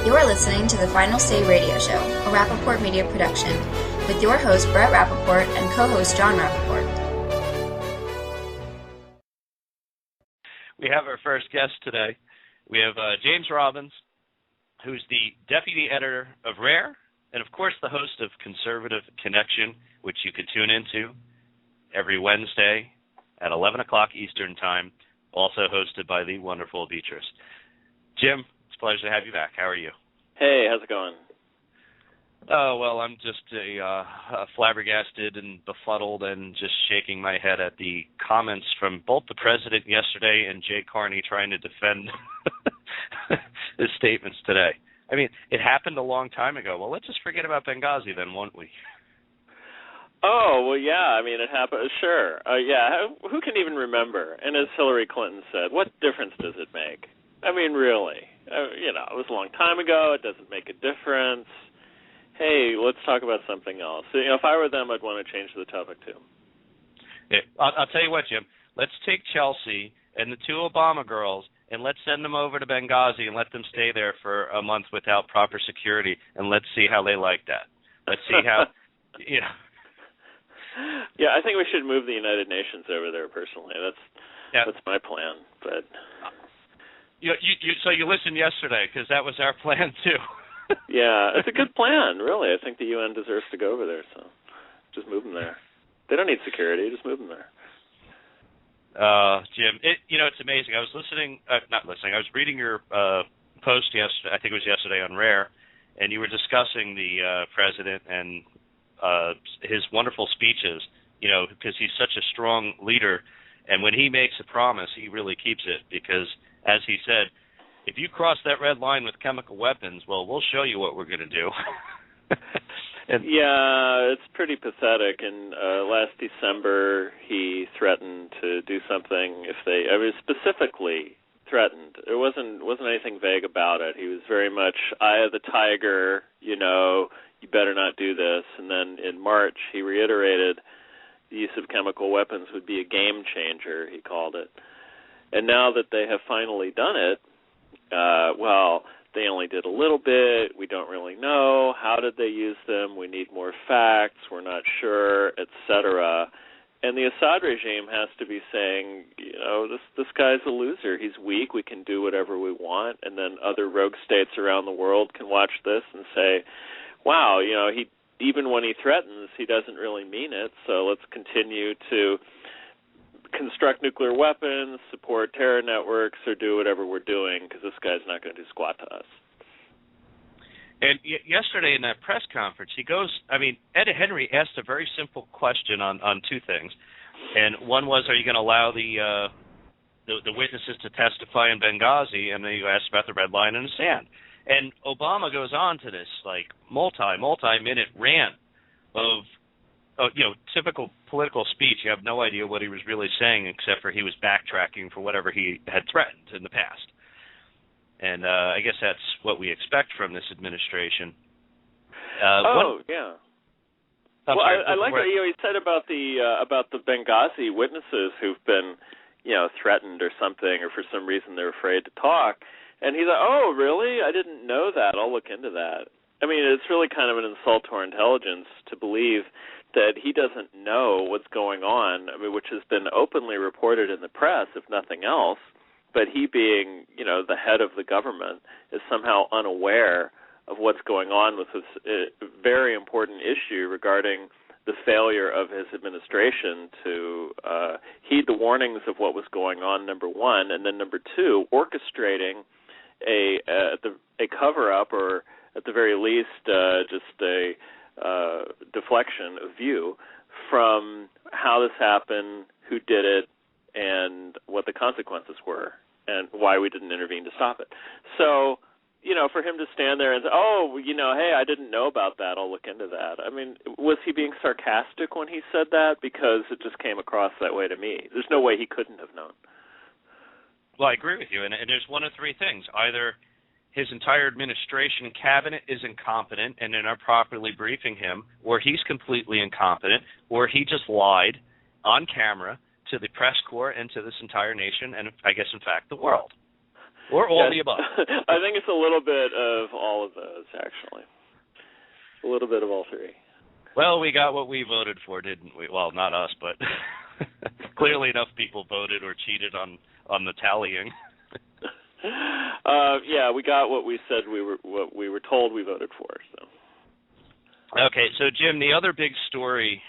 You're listening to the Final Say Radio Show, a Rappaport Media production, with your host Brett Rappaport and co-host John Rappaport. We have our first guest today. We have Jmaes Robbins, who's the deputy editor of Rare, and of course the host of Conservative Connection, which you can tune into every Wednesday at 11 o'clock Eastern Time, also hosted by the wonderful Beatrice. Jim, it's a pleasure to have you back. How are you? Hey, how's it going? Oh, well, I'm just flabbergasted and befuddled and just shaking my head at the comments from both the president yesterday and Jay Carney trying to defend his statements today. I mean, it happened a long time ago. Well, let's just forget about Benghazi then, won't we? Oh, well, yeah, I mean, it happened, sure. Who can even remember? And as Hillary Clinton said, what difference does it make? I mean, really. It was a long time ago. It doesn't make a difference. Hey, let's talk about something else. If I were them, I'd want to change the topic, too. Yeah, I'll tell you what, Jim. Let's take Chelsea and the two Obama girls, and let's send them over to Benghazi and let them stay there for a month without proper security, and let's see how they like that. Let's see how, Yeah, I think we should move the United Nations over there. Personally, that's my plan. But so you listened yesterday because that was our plan too. Yeah, it's a good plan. Really, I think the UN deserves to go over there. So just move them there. They don't need security. Just move them there. Jim, it's amazing. I was I was reading your post yesterday. I think it was yesterday on Rare, and you were discussing the president and his wonderful speeches, because he's such a strong leader, and when he makes a promise, he really keeps it, because, as he said, if you cross that red line with chemical weapons, well, we'll show you what we're going to do. Yeah, it's pretty pathetic, and last December he threatened to do something specifically threatened. It wasn't anything vague about it. He was very much eye of the tiger, you better not do this. And then in March, he reiterated the use of chemical weapons would be a game changer, he called it. And now that they have finally done it, they only did a little bit. We don't really know. How did they use them? We need more facts. We're not sure, etc. And the Assad regime has to be saying, this guy's a loser. He's weak. We can do whatever we want. And then other rogue states around the world can watch this and say, wow, even when he threatens, he doesn't really mean it, so let's continue to construct nuclear weapons, support terror networks, or do whatever we're doing, because this guy's not going to do squat to us. And yesterday in that press conference, Ed Henry asked a very simple question on two things. And one was, are you going to allow the witnesses to testify in Benghazi? And then you asked about the red line in the sand. And Obama goes on to this multi-minute rant of typical political speech. You have no idea what he was really saying, except for he was backtracking for whatever he had threatened in the past. And I guess that's what we expect from this administration. Yeah. I like what he said about the Benghazi witnesses who've been, threatened or something, or for some reason they're afraid to talk. And he's like, oh, really? I didn't know that. I'll look into that. I mean, it's really kind of an insult to our intelligence to believe that he doesn't know what's going on, which has been openly reported in the press, if nothing else. But he being, the head of the government is somehow unaware of what's going on with this very important issue regarding the failure of his administration to heed the warnings of what was going on, number one, and then number two, orchestrating a cover-up, or at the very least just a deflection of view from how this happened, who did it, and what the consequences were, and why we didn't intervene to stop it. So, for him to stand there and say, hey, I didn't know about that, I'll look into that. I mean, was he being sarcastic when he said that? Because it just came across that way to me. There's no way he couldn't have known. Well, I agree with you, and there's one of three things. Either his entire administration and cabinet is incompetent and they're not properly briefing him, or he's completely incompetent, or he just lied on camera to the press corps and to this entire nation and, I guess, in fact, the world. Or all the above. I think it's a little bit of all of those, actually. A little bit of all three. Well, we got what we voted for, didn't we? Well, not us, but clearly enough people voted or cheated on the tallying. Yeah, we got what we said what we were told we voted for. So. Okay, so Jim, the other big story,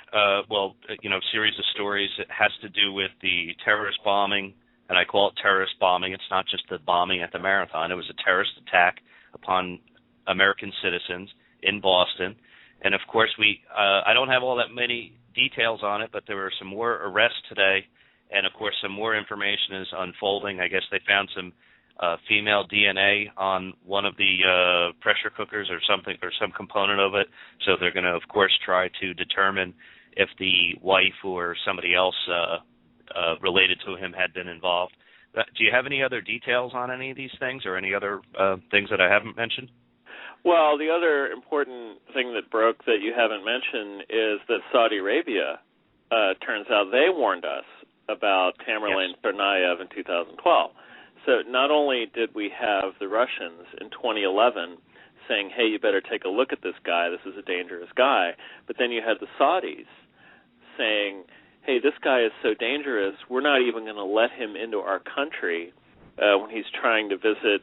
series of stories, it has to do with the terrorist bombing, and I call it terrorist bombing. It's not just the bombing at the marathon. It was a terrorist attack upon American citizens in Boston. And, of course, I don't have all that many details on it, but there were some more arrests today, and, of course, some more information is unfolding. I guess they found some female DNA on one of the pressure cookers or something, or some component of it. So they're going to, of course, try to determine if the wife or somebody else related to him had been involved. Do you have any other details on any of these things or any other things that I haven't mentioned? Well, the other important thing that broke that you haven't mentioned is that Saudi Arabia, turns out they warned us about Tamerlane Tsarnaev in 2012. So not only did we have the Russians in 2011 saying, hey, you better take a look at this guy, this is a dangerous guy, but then you had the Saudis saying, hey, this guy is so dangerous, we're not even going to let him into our country when he's trying to visit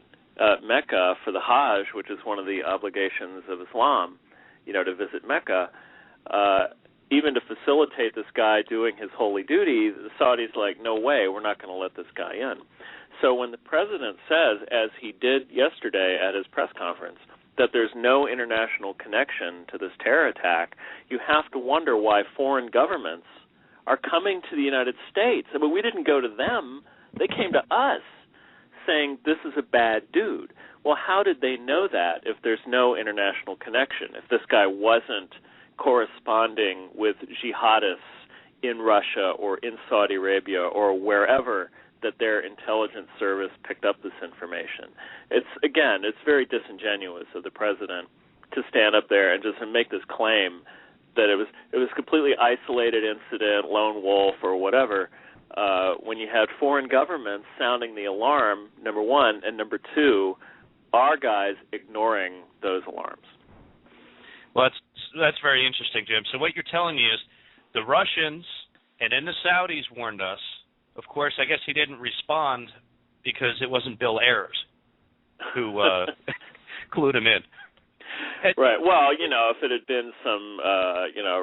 Mecca for the Hajj, which is one of the obligations of Islam, to visit Mecca. Even to facilitate this guy doing his holy duty, the Saudis like, no way, we're not going to let this guy in. So when the president says, as he did yesterday at his press conference, that there's no international connection to this terror attack, you have to wonder why foreign governments are coming to the United States. I mean, we didn't go to them. They came to us saying this is a bad dude. Well, how did they know that if there's no international connection, if this guy wasn't corresponding with jihadists in Russia or in Saudi Arabia or wherever that their intelligence service picked up this information? It's very disingenuous of the president to stand up there and just make this claim that it was a completely isolated incident, lone wolf or whatever, when you had foreign governments sounding the alarm, number one, and number two, our guys ignoring those alarms. Well, that's very interesting, Jim. So what you're telling me is the Russians and then the Saudis warned us. Of course, I guess he didn't respond because it wasn't Bill Ayers who clued him in. Right. Well, if it had been some,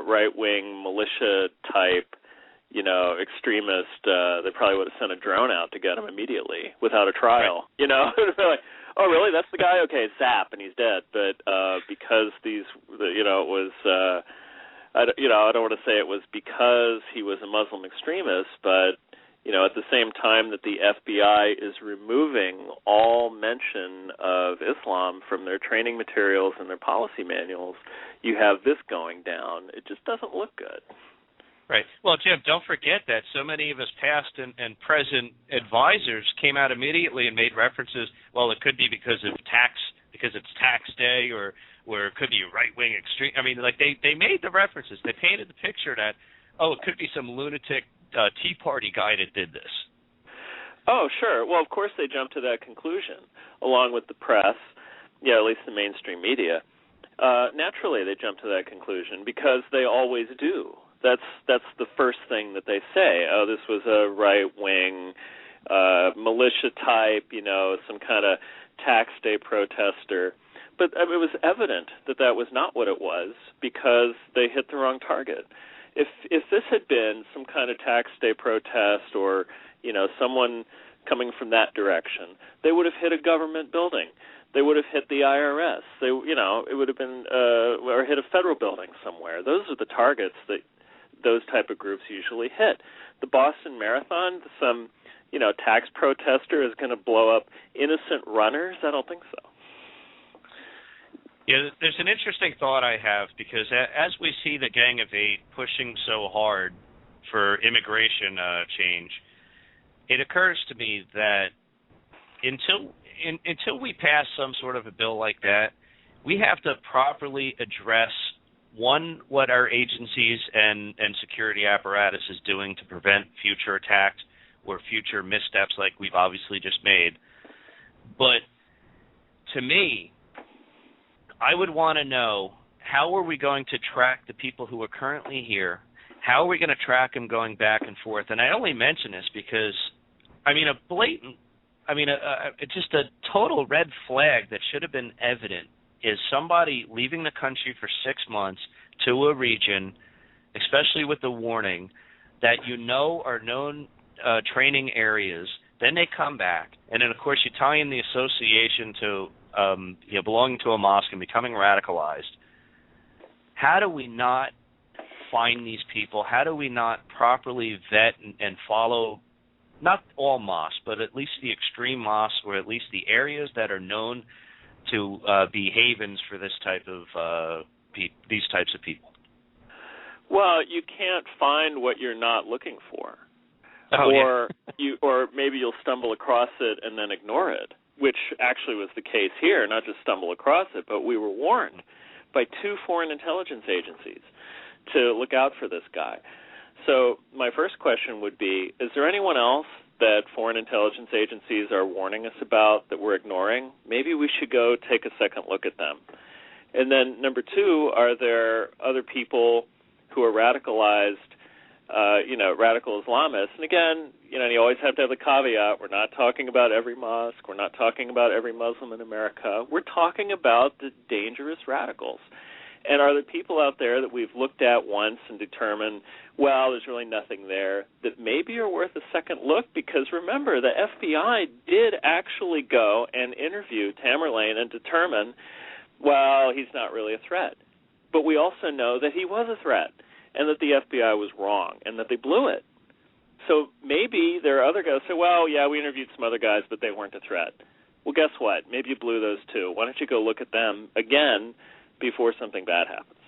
right-wing militia type, extremist, they probably would have sent a drone out to get him immediately without a trial. Right. Like, oh, really? That's the guy? Okay, zap, and he's dead. But because it was, I don't want to say it was because he was a Muslim extremist, but at the same time that the FBI is removing all mention of Islam from their training materials and their policy manuals, you have this going down. It just doesn't look good. Right. Well, Jim, don't forget that so many of us past and present advisors came out immediately and made references. Well, it could be because it's tax day, or it could be right-wing extreme. I mean, like they made the references. They painted the picture that, it could be some lunatic Tea Party guy that did this. Oh, sure. Well, of course they jumped to that conclusion, along with the press, at least the mainstream media. Naturally, they jumped to that conclusion because they always do. That's the first thing that they say. Oh, this was a right-wing militia type, some kind of tax day protester. But it was evident that was not what it was because they hit the wrong target. If this had been some kind of tax day protest or, someone coming from that direction, they would have hit a government building. They would have hit the IRS. It would have been or hit a federal building somewhere. Those are the targets that those type of groups usually hit. The Boston Marathon, some, tax protester is going to blow up innocent runners? I don't think so. Yeah, there's an interesting thought I have because as we see the Gang of Eight pushing so hard for immigration change, it occurs to me that until we pass some sort of a bill like that, we have to properly address, one, what our agencies and security apparatus is doing to prevent future attacks or future missteps like we've obviously just made. But to me, I would want to know, how are we going to track the people who are currently here? How are we going to track them going back and forth? And I only mention this because, just a total red flag that should have been evident is somebody leaving the country for 6 months to a region, especially with the warning that are known training areas. Then they come back, and then, of course, you tie in the association to belonging to a mosque and becoming radicalized. How do we not find these people? How do we not properly vet and follow, not all mosques, but at least the extreme mosques, or at least the areas that are known to be havens for this type of these types of people? Well, you can't find what you're not looking for. Or maybe you'll stumble across it and then ignore it, which actually was the case here. Not just stumble across it, but we were warned by 2 foreign intelligence agencies to look out for this guy. So my first question would be, is there anyone else that foreign intelligence agencies are warning us about that we're ignoring? Maybe we should go take a second look at them. And then number 2, are there other people who are radicalized, radical Islamists? And again, you always have to have the caveat, we're not talking about every mosque, we're not talking about every Muslim in America, we're talking about the dangerous radicals. And are there people out there that we've looked at once and determined, well, there's really nothing there, that maybe are worth a second look? Because remember, the FBI did actually go and interview Tamerlane and determine, well, he's not really a threat. But we also know that he was a threat, and that the FBI was wrong, and that they blew it. So maybe there are other guys who say, well, yeah, we interviewed some other guys, but they weren't a threat. Well, guess what? Maybe you blew those too. Why don't you go look at them again before something bad happens?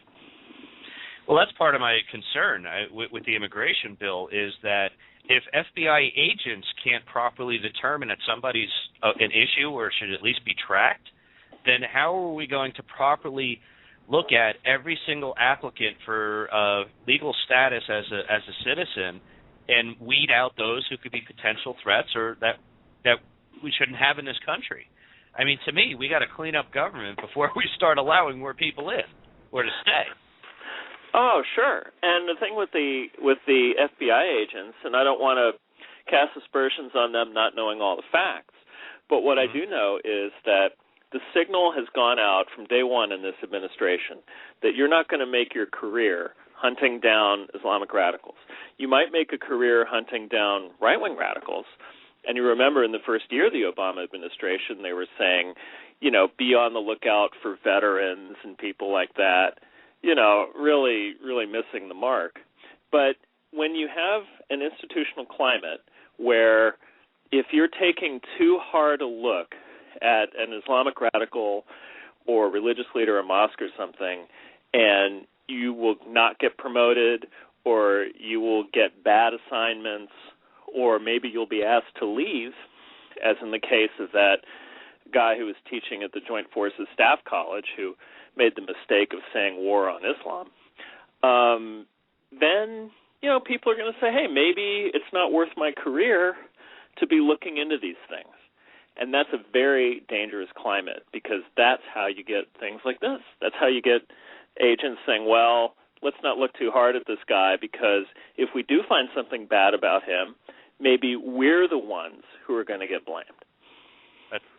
Well, that's part of my concern with the immigration bill, is that if FBI agents can't properly determine that somebody's an issue or should at least be tracked, then how are we going to properly look at every single applicant for legal status as a citizen and weed out those who could be potential threats or that we shouldn't have in this country? I mean, to me, we got to clean up government before we start allowing more people in or to stay. Oh, sure. And the thing with the FBI agents, and I don't want to cast aspersions on them not knowing all the facts, but what I do know is that the signal has gone out from day one in this administration that you're not going to make your career hunting down Islamic radicals. You might make a career hunting down right-wing radicals. And you remember in the first year of the Obama administration, they were saying, be on the lookout for veterans and people like that, really, really missing the mark. But when you have an institutional climate where if you're taking too hard a look at an Islamic radical or religious leader or mosque or something, and you will not get promoted, or you will get bad assignments, or maybe you'll be asked to leave, as in the case of that guy who was teaching at the Joint Forces Staff College who made the mistake of saying war on Islam, then, people are going to say, hey, maybe it's not worth my career to be looking into these things. And that's a very dangerous climate, because that's how you get things like this. That's how you get agents saying, well, let's not look too hard at this guy, because if we do find something bad about him, maybe we're the ones who are going to get blamed.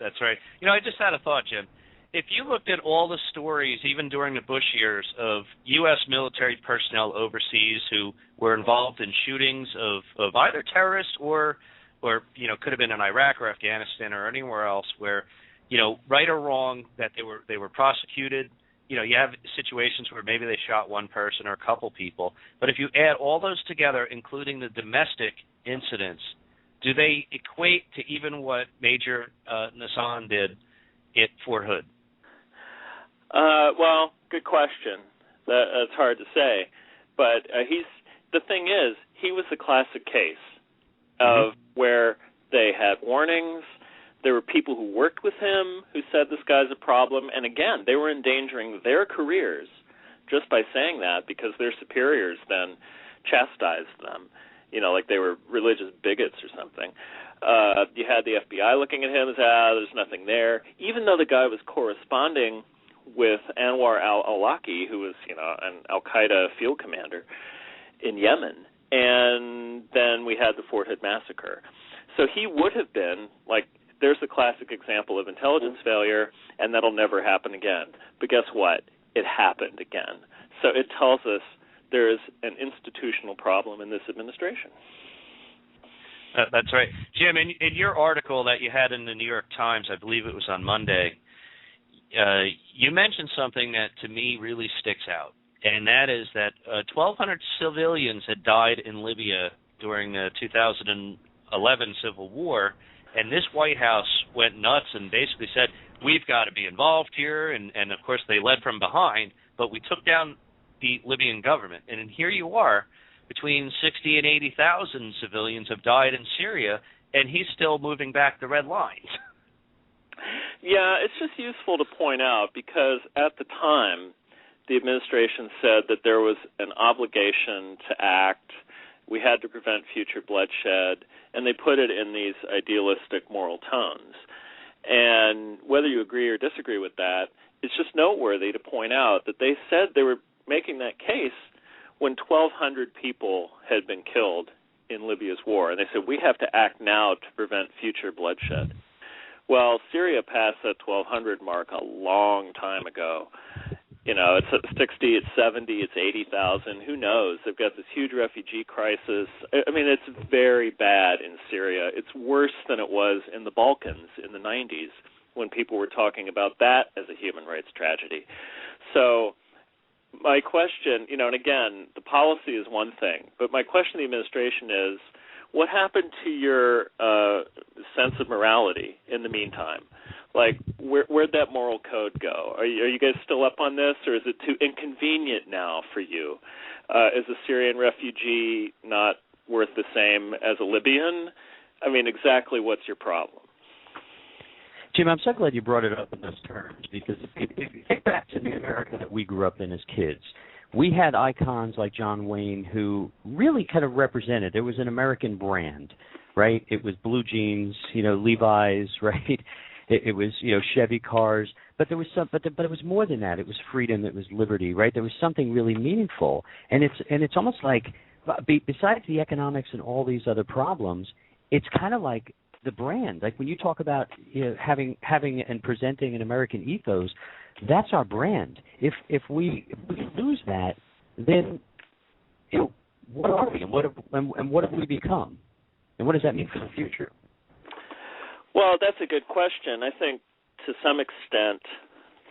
That's right. I just had a thought, Jim. If you looked at all the stories, even during the Bush years, of U.S. military personnel overseas who were involved in shootings of either terrorists or could have been in Iraq or Afghanistan or anywhere else where, right or wrong, that they were prosecuted. You have situations where maybe they shot one person or a couple people. But if you add all those together, including the domestic incidents, do they equate to even what Major Nassan did at Fort Hood? Well, good question. That's hard to say. But the thing is, he was a classic case of where they had warnings. There were people who worked with him who said this guy's a problem. And again, they were endangering their careers just by saying that, because their superiors then chastised them, like they were religious bigots or something. You had the FBI looking at him as, there's nothing there, even though the guy was corresponding with Anwar al-Awlaki, who was, an al-Qaeda field commander in Yemen. And then we had the Fort Hood massacre. So he would have been, there's a classic example of intelligence failure, and that'll never happen again. But guess what? It happened again. So it tells us there is an institutional problem in this administration. That's right. Jim, in your article that you had in the New York Times, I believe it was on Monday, you mentioned something that to me really sticks out, and that is that 1,200 civilians had died in Libya during the 2011 Civil War, and this White House went nuts and basically said, we've got to be involved here, and of course they led from behind, but we took down the Libyan government. And here you are, between 60 and 80,000 civilians have died in Syria, and he's still moving back the red lines. Yeah, it's just useful to point out because at the time, the administration said that there was an obligation to act, we had to prevent future bloodshed, and they put it in these idealistic moral tones. And whether you agree or disagree with that, it's just noteworthy to point out that they said they were making that case when 1,200 people had been killed in Libya's war. And they said, we have to act now to prevent future bloodshed. Well, Syria passed that 1,200 mark a long time ago. It's at 60, it's 70, it's 80,000. Who knows? They've got this huge refugee crisis. I mean, it's very bad in Syria. It's worse than it was in the Balkans in the 90s when people were talking about that as a human rights tragedy. So my question, and again, the policy is one thing, but my question to the administration is, what happened to your sense of morality in the meantime? Where'd that moral code go? Are you guys still up on this, or is it too inconvenient now for you? Is a Syrian refugee not worth the same as a Libyan? I mean, exactly what's your problem? Jim, I'm so glad you brought it up in those terms, because if you think back to the America that we grew up in as kids, we had icons like John Wayne who really kind of represented. There was an American brand, right? It was blue jeans, Levi's, right? It was, Chevy cars, but there was but it was more than that. It was freedom, it was liberty, right? There was something really meaningful, and it's almost like, besides the economics and all these other problems, it's kind of like the brand. Like when you talk about having and presenting an American ethos, that's our brand. If we lose that, then what are we, and what have we become, and what does that mean for the future? Well, that's a good question. I think to some extent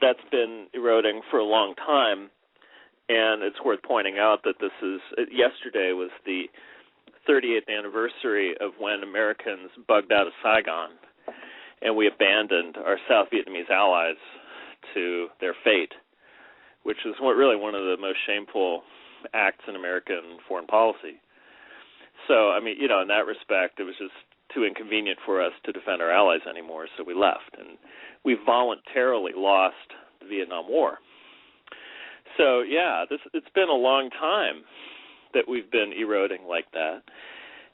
that's been eroding for a long time, and it's worth pointing out that yesterday was the 38th anniversary of when Americans bugged out of Saigon, and we abandoned our South Vietnamese allies to their fate, which is really one of the most shameful acts in American foreign policy. So, I mean, in that respect, it was just too inconvenient for us to defend our allies anymore, so we left. And we voluntarily lost the Vietnam War. So, yeah, it's been a long time that we've been eroding like that.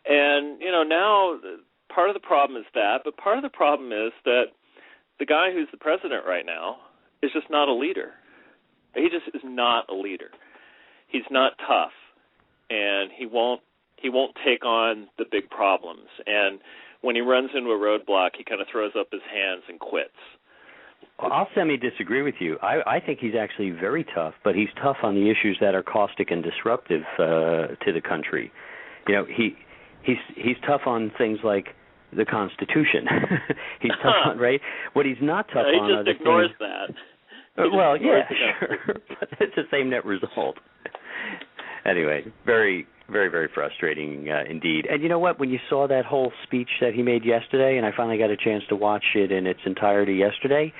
And, now part of the problem is that, but part of the problem is that the guy who's the president right now is just not a leader. He just is not a leader. He's not tough, and he won't take on the big problems. And when he runs into a roadblock, he kind of throws up his hands and quits. Well, I'll semi-disagree with you. I think he's actually very tough, but he's tough on the issues that are caustic and disruptive to the country. He's tough on things like the Constitution. He's tough on, right? What he's not tough on are the things... He just ignores that. Well, yeah, sure. But it's the same net result. Anyway, very, very, very frustrating indeed. And you know what? When you saw that whole speech that he made yesterday, and I finally got a chance to watch it in its entirety yesterday,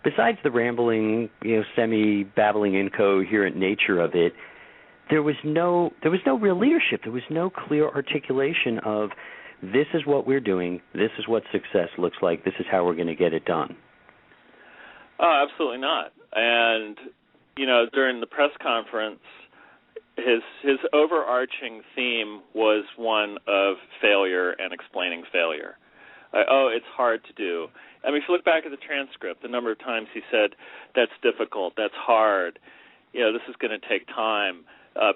besides the rambling, semi-babbling, incoherent nature of it, there was no real leadership. There was no clear articulation of this is what we're doing, this is what success looks like, this is how we're going to get it done. Oh, absolutely not. And, during the press conference, his overarching theme was one of failure and explaining failure. It's hard to do. I mean, if you look back at the transcript, the number of times he said, that's difficult, that's hard, this is going to take time,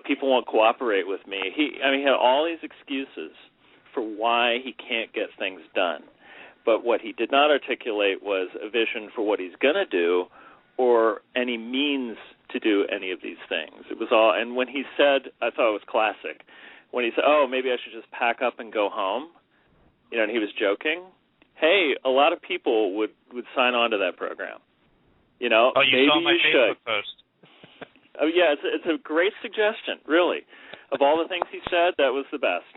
people won't cooperate with me. He had all these excuses for why he can't get things done. But what he did not articulate was a vision for what he's going to do or any means to do any of these things. It was all, and when he said, I thought it was classic, when he said, maybe I should just pack up and go home, and he was joking. Hey, a lot of people would sign on to that program. You maybe saw my you Facebook should. post. Oh, yeah, it's a great suggestion, really. Of all the things he said, that was the best.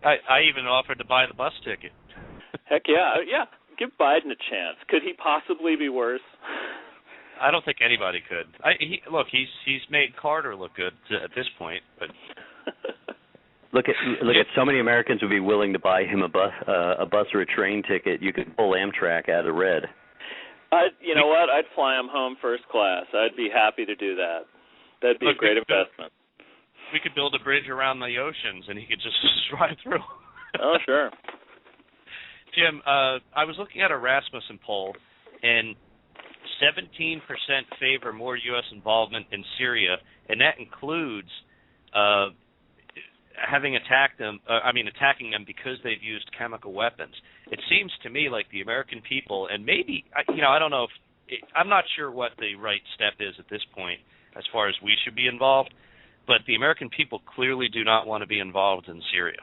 I even offered to buy the bus ticket. Heck yeah. Give Biden a chance. Could he possibly be worse? I don't think anybody could. He's made Carter look good at this point, but look at so many Americans would be willing to buy him a bus or a train ticket. You could pull Amtrak out of red. You know what? I'd fly him home first class. I'd be happy to do that. That'd be a great investment. We could build a bridge around the oceans, and he could just drive through. Oh, sure. Jim, I was looking at a Rasmussen poll, and 17% favor more U.S. involvement in Syria, and that includes attacking them because they've used chemical weapons. It seems to me like the American people, and maybe, I don't know I'm not sure what the right step is at this point as far as we should be involved, but the American people clearly do not want to be involved in Syria.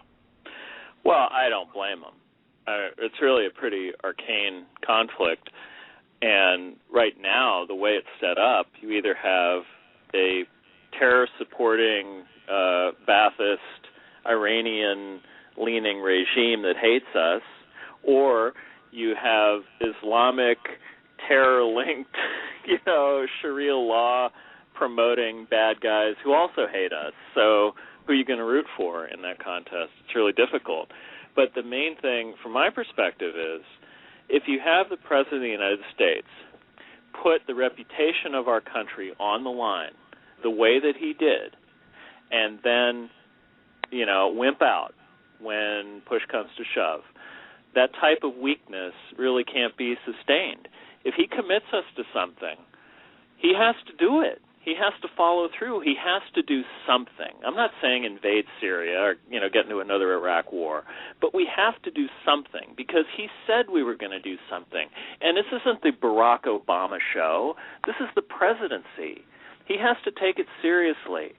Well, I don't blame them. It's really a pretty arcane conflict, and right now, the way it's set up, you either have a terror-supporting, Ba'athist, Iranian-leaning regime that hates us, or you have Islamic, terror-linked, Sharia law promoting bad guys who also hate us. So who are you going to root for in that contest? It's really difficult. But the main thing, from my perspective, is if you have the President of the United States put the reputation of our country on the line the way that he did, and then, wimp out when push comes to shove, that type of weakness really can't be sustained. If he commits us to something, he has to do it. He has to follow through. He has to do something. I'm not saying invade Syria or, get into another Iraq war, but we have to do something because he said we were going to do something. And this isn't the Barack Obama show. This is the presidency. He has to take it seriously.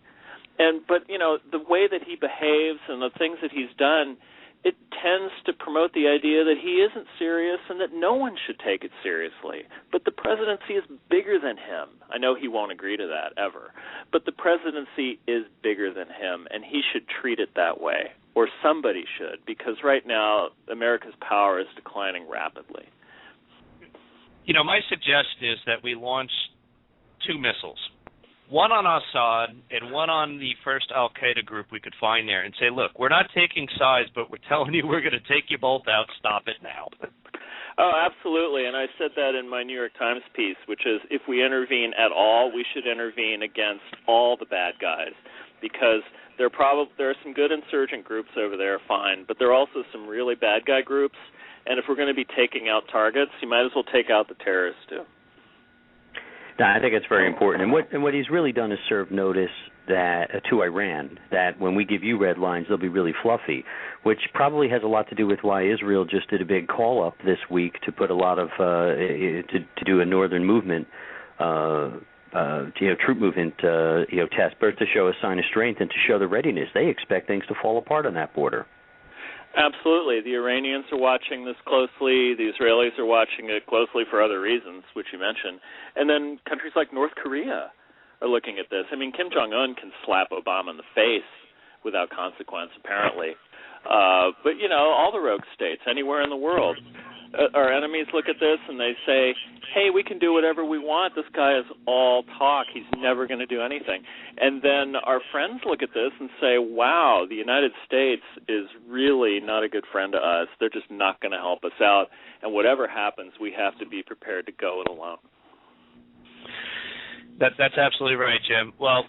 But the way that he behaves and the things that he's done, it tends to promote the idea that he isn't serious and that no one should take it seriously. But the presidency is bigger than him. I know he won't agree to that ever. But the presidency is bigger than him, and he should treat it that way. Or somebody should, because right now America's power is declining rapidly. My suggestion is that we launch 2 missiles. One on Assad and one on the first al-Qaeda group we could find there and say, look, we're not taking sides, but we're telling you we're going to take you both out. Stop it now. Oh, absolutely. And I said that in my New York Times piece, which is if we intervene at all, we should intervene against all the bad guys because there are some good insurgent groups over there, fine, but there are also some really bad guy groups. And if we're going to be taking out targets, you might as well take out the terrorists too. I think it's very important. And what he's really done is serve notice that to Iran that when we give you red lines, they'll be really fluffy, which probably has a lot to do with why Israel just did a big call up this week to put a lot of to do a northern movement, troop movement, test, but to show a sign of strength and to show the readiness. They expect things to fall apart on that border. Absolutely. The Iranians are watching this closely. The Israelis are watching it closely for other reasons, which you mentioned. And then countries like North Korea are looking at this. I mean, Kim Jong-un can slap Obama in the face without consequence, apparently. But, all the rogue states anywhere in the world, our enemies look at this and they say, hey, we can do whatever we want. This guy is all talk. He's never going to do anything. And then our friends look at this and say, wow, the United States is really not a good friend to us. They're just not going to help us out. And whatever happens, we have to be prepared to go it alone. That's absolutely right, Jim. Well,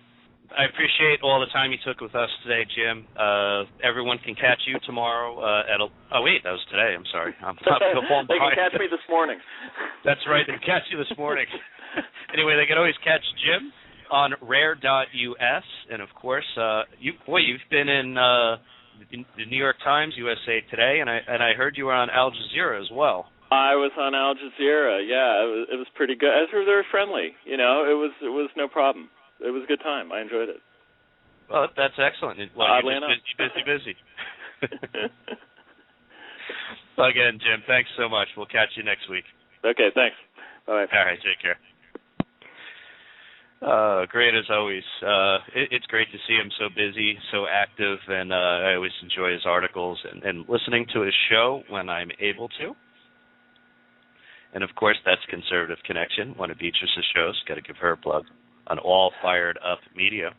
I appreciate all the time you took with us today, Jim. Everyone can catch you tomorrow wait, that was today. I'm sorry. They can catch me this morning. That's right. They can catch you this morning. Anyway, they can always catch Jim on rare.us, and of course, you've been in the New York Times, USA Today, and I heard you were on Al Jazeera as well. I was on Al Jazeera. Yeah, it was pretty good. They were very friendly. It was no problem. It was a good time. I enjoyed it. Well, that's excellent. Well, oddly enough, busy. Well, again, Jim, thanks so much. We'll catch you next week. Okay, thanks. Bye. All right, take care. Great as always. It's great to see him so busy, so active, and I always enjoy his articles and listening to his show when I'm able to. And, of course, that's Conservative Connection, one of Beatrice's shows. Got to give her a plug on All Fired Up Media.